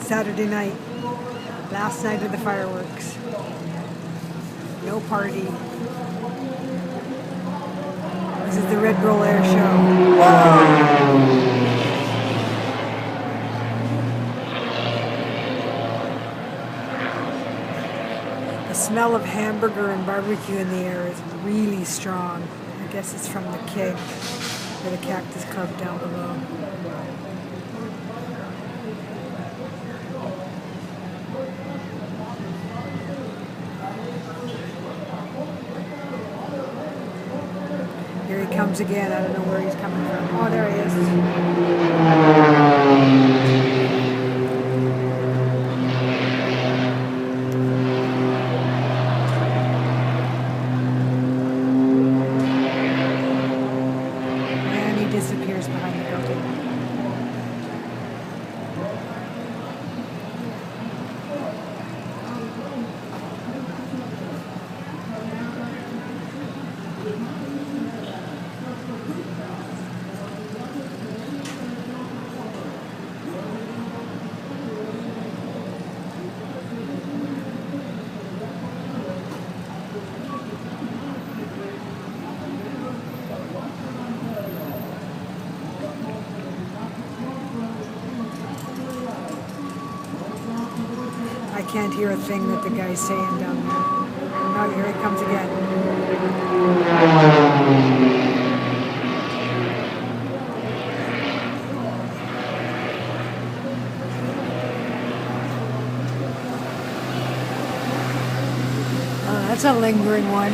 Saturday night. Last night of the fireworks. No party. This is the Red Bull Air Show. Whoa! The smell of hamburger and barbecue in the air is really strong. I guess it's from the keg or the Cactus Club down below. Here he comes again. I don't know where he's coming from. Oh, there he is. And he disappears behind the building. I can't hear a thing that the guy's saying down there. Oh, here he comes again. Oh, that's a lingering one.